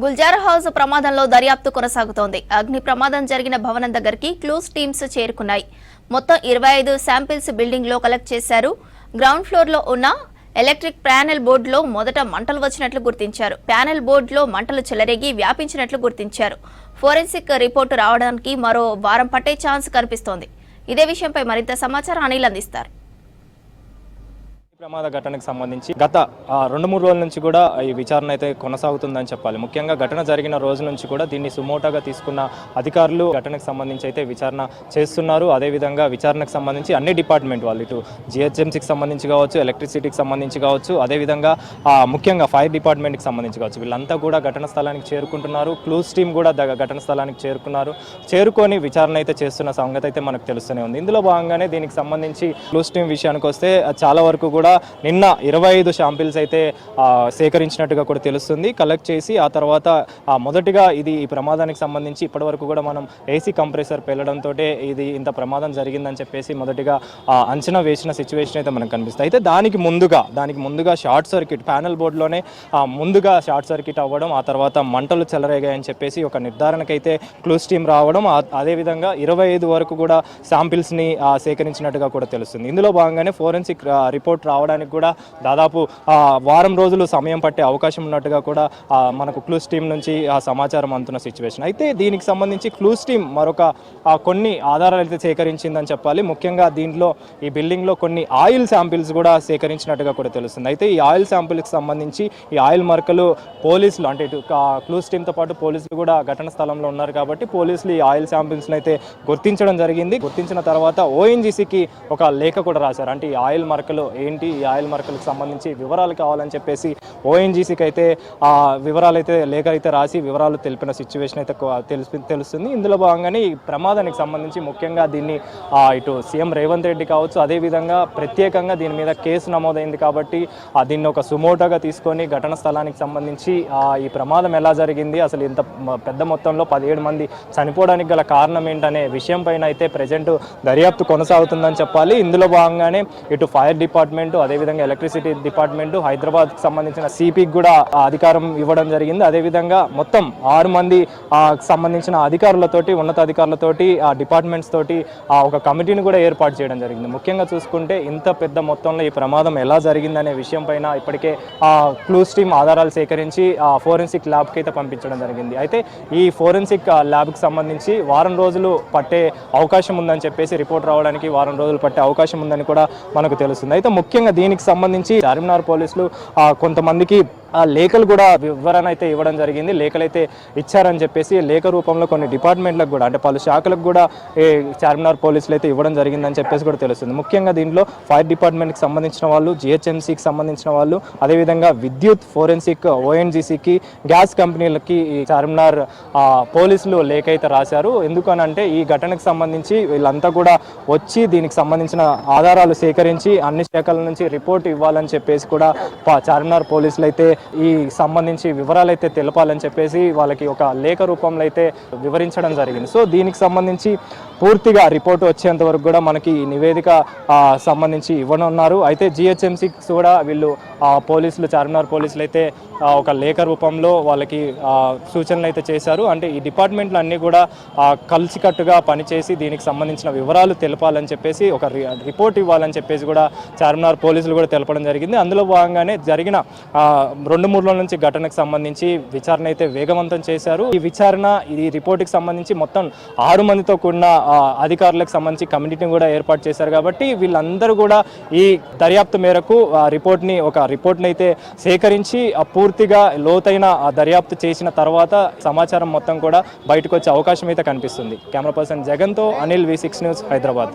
Gulzar house ప్రమాదంలో దర్యాప్తు కొనసాగుతోంది. అగ్ని ప్రమాదం జరిగిన భవనం దగ్గరికి క్లూస్ టీమ్స్ చేరుకున్నాయి. మొత్తం 25 శాంపిల్స్ బిల్డింగ్ లో కలెక్ట్ చేశారు. గ్రౌండ్ ఫ్లోర్ లో ఉన్న ఎలక్ట్రిక్ ప్యానెల్ బోర్డులో మొదట మంటలు వచ్చినట్లు గుర్తించారు. ప్యానెల్ బోర్డులో మంటలు చెలరేగి వ్యాపించినట్లు గుర్తించారు. ఫోరెన్సిక్ రిపోర్టు రావడానికి మరో వారం పట్టే ఛాన్స్ కనిపిస్తోంది. ఇదే విషయంపై మరింత సమాచారం అనిల్ అందిస్తారు. ప్రమాద ఘటనకు సంబంధించి గత 2-3 రోజుల నుంచి కూడా ఈ విచారణ అయితే కొనసాగుతుందని చెప్పాలి. ముఖ్యంగా ఘటన జరిగిన రోజు నుంచి కూడా దీన్ని సుమోటోగా తీసుకున్న అధికారులు ఘటనకు సంబంధించి అయితే విచారణ చేస్తున్నారు. అదేవిధంగా విచారణకు సంబంధించి అన్ని డిపార్ట్మెంట్ వాళ్ళు, ఇటు జిహెచ్ఎంసీకి సంబంధించి కావచ్చు, ఎలక్ట్రిసిటీకి సంబంధించి కావచ్చు, అదేవిధంగా ముఖ్యంగా ఫైర్ డిపార్ట్మెంట్కి సంబంధించి కావచ్చు, వీళ్ళంతా కూడా ఘటన స్థలానికి చేరుకుంటున్నారు. క్లూస్ టీం కూడా ఘటన స్థలానికి చేరుకొని విచారణ అయితే చేస్తున్న సంగతి అయితే మనకు తెలుస్తూనే ఉంది. ఇందులో భాగంగానే దీనికి సంబంధించి క్లూస్ టీం విషయానికి వస్తే చాలా వరకు కూడా నిన్న 25 శాంపిల్స్ అయితే సేకరించినట్టుగా కూడా తెలుస్తుంది. కలెక్ట్ చేసి ఆ తర్వాత మొదటిగా ఈ ప్రమాదానికి సంబంధించి ఇప్పటివరకు కూడా మనం ఏసీ కంప్రెసర్ పెళ్లడంతో ఇది ఇంత ప్రమాదం జరిగిందని చెప్పేసి మొదటిగా అంచనా వేసిన సిచ్యువేషన్ అయితే మనకు కనిపిస్తుంది. అయితే దానికి ముందుగా షార్ట్ సర్క్యూట్ ప్యానెల్ బోర్డులోనే ముందుగా షార్ట్ సర్క్యూట్ అవ్వడం, ఆ తర్వాత మంటలు చెలరేగాయని చెప్పేసి ఒక నిర్ధారణకైతే క్లూస్ టీం రావడం, అదేవిధంగా 25 వరకు కూడా శాంపిల్స్ని సేకరించినట్టుగా కూడా తెలుస్తుంది. ఇందులో భాగంగానే ఫోరెన్సిక్ రిపోర్ట్ రావడానికి కూడా దాదాపు వారం రోజులు సమయం పట్టే అవకాశం ఉన్నట్టుగా కూడా మనకు క్లూస్ టీం నుంచి సమాచారం అందుతున్న సిచ్యువేషన్. అయితే దీనికి సంబంధించి క్లూస్ టీం మరొక కొన్ని ఆధారాలు అయితే సేకరించిందని చెప్పాలి. ముఖ్యంగా దీంట్లో ఈ బిల్డింగ్లో కొన్ని ఆయిల్ శాంపిల్స్ కూడా సేకరించినట్టుగా కూడా తెలుస్తుంది. అయితే ఈ ఆయిల్ శాంపిల్కి సంబంధించి ఈ ఆయిల్ మరకలు పోలీసులు, అంటే ఇటు క్లూస్ టీంతో పాటు పోలీసులు కూడా ఘటన స్థలంలో ఉన్నారు కాబట్టి పోలీసులు ఈ ఆయిల్ శాంపిల్స్ని అయితే గుర్తించడం జరిగింది. గుర్తించిన తర్వాత ఓఎన్జీసీకి ఒక లేఖ కూడా రాశారు. అంటే ఈ ఆయిల్ మరకలు ఏంటి, ఈ ఆయిల్ మార్కులకు సంబంధించి వివరాలు కావాలని చెప్పేసి ఓఎన్జీసీకి అయితే వివరాలు అయితే లేఖ అయితే రాసి వివరాలు తెలిపిన సిచ్యువేషన్ అయితే తెలుస్తుంది. ఇందులో భాగంగానే ఈ ప్రమాదానికి సంబంధించి ముఖ్యంగా దీన్ని ఇటు సీఎం రేవంత్ రెడ్డి కావచ్చు, అదేవిధంగా ప్రత్యేకంగా దీని మీద కేసు నమోదైంది కాబట్టి దీన్ని ఒక సుమోటోగా తీసుకొని ఘటన స్థలానికి సంబంధించి ఈ ప్రమాదం ఎలా జరిగింది, అసలు ఇంత పెద్ద మొత్తంలో 17 మంది చనిపోవడానికి గల కారణం ఏంటనే విషయం పైన అయితే ప్రజెంట్ దర్యాప్తు కొనసాగుతుందని చెప్పాలి. ఇందులో భాగంగానే ఇటు ఫైర్ డిపార్ట్మెంట్, అదేవిధంగా ఎలక్ట్రిసిటీ డిపార్ట్మెంట్, హైదరాబాద్కి సంబంధించిన సిపికి కూడా అధికారం ఇవ్వడం జరిగింది. అదేవిధంగా మొత్తం 6 మంది సంబంధించిన అధికారులతోటి, ఉన్నతాధికారులతోటి, డిపార్ట్మెంట్స్ తోటి ఒక కమిటీని కూడా ఏర్పాటు చేయడం జరిగింది. ముఖ్యంగా చూసుకుంటే ఇంత పెద్ద మొత్తంలో ఈ ప్రమాదం ఎలా జరిగిందనే విషయం పైన ఇప్పటికే క్లూస్ టీమ్ ఆధారాలు సేకరించి ఫోరెన్సిక్ ల్యాబ్కి అయితే పంపించడం జరిగింది. అయితే ఈ ఫోరెన్సిక్ ల్యాబ్కి సంబంధించి వారం రోజులు పట్టే అవకాశం ఉందని చెప్పేసి, రిపోర్ట్ రావడానికి వారం రోజులు పట్టే అవకాశం ఉందని కూడా మనకు తెలుస్తుంది. అయితే ముఖ్యంగా దీనికి సంబంధించి చార్మినార్ పోలీసులు కొంతమందికి లేఖలు కూడా వివరణ అయితే ఇవ్వడం జరిగింది. లేఖలు అయితే ఇచ్చారని చెప్పేసి లేఖ రూపంలో కొన్ని డిపార్ట్మెంట్లకు కూడా, అంటే పలు శాఖలకు కూడా చార్మినార్ పోలీసులు అయితే ఇవ్వడం జరిగిందని చెప్పేసి కూడా తెలుస్తుంది. ముఖ్యంగా దీంట్లో ఫైర్ డిపార్ట్మెంట్కి సంబంధించిన వాళ్ళు, జిహెచ్ఎంసీకి సంబంధించిన వాళ్ళు, అదేవిధంగా విద్యుత్, ఫోరెన్సిక్, ఓఎన్జీసీకి, గ్యాస్ కంపెనీలకి ఈ చార్మినార్ పోలీసులు లేఖ అయితే రాశారు. ఎందుకనంటే ఈ ఘటనకు సంబంధించి వీళ్ళంతా కూడా వచ్చి దీనికి సంబంధించిన ఆధారాలు సేకరించి అన్ని శాఖల నుంచి రిపోర్ట్ ఇవ్వాలని చెప్పేసి కూడా చార్మినార్ పోలీసులు అయితే ఈ సంబంధించి వివరాలు అయితే తెలపాలని చెప్పేసి వాళ్ళకి ఒక లేఖ రూపంలో అయితే వివరించడం జరిగింది. సో దీనికి సంబంధించి పూర్తిగా రిపోర్ట్ వచ్చేంత వరకు కూడా మనకి ఈ నివేదిక సంబంధించి ఇవ్వనున్నారు. అయితే జిహెచ్ఎంసీ కూడా వీళ్ళు పోలీసులు, చార్మినార్ పోలీసులు అయితే ఒక లేఖ రూపంలో వాళ్ళకి సూచనలు అయితే చేశారు. అంటే ఈ డిపార్ట్మెంట్లు అన్నీ కూడా కలిసికట్టుగా పనిచేసి దీనికి సంబంధించిన వివరాలు తెలపాలని చెప్పేసి, ఒక రిపోర్ట్ ఇవ్వాలని చెప్పేసి కూడా చార్మినార్ పోలీసులు కూడా తెలపడం జరిగింది. అందులో భాగంగానే జరిగిన 2-3 రోజుల నుంచి ఘటనకు సంబంధించి విచారణ అయితే వేగవంతం చేశారు. ఈ విచారణ, ఈ రిపోర్ట్కి సంబంధించి మొత్తం 6 మందితో కూడిన అధికారులకు సంబంధించి కమిటీని కూడా ఏర్పాటు చేశారు. కాబట్టి వీళ్ళందరూ కూడా ఈ దర్యాప్తు మేరకు రిపోర్ట్ని అయితే సేకరించి పూర్తిగా లోతైన దర్యాప్తు చేసిన తర్వాత సమాచారం మొత్తం కూడా బయటకు వచ్చే అవకాశం అయితే కనిపిస్తుంది. కెమెరా పర్సన్ జగన్తో అనిల్, V6 న్యూస్, హైదరాబాద్.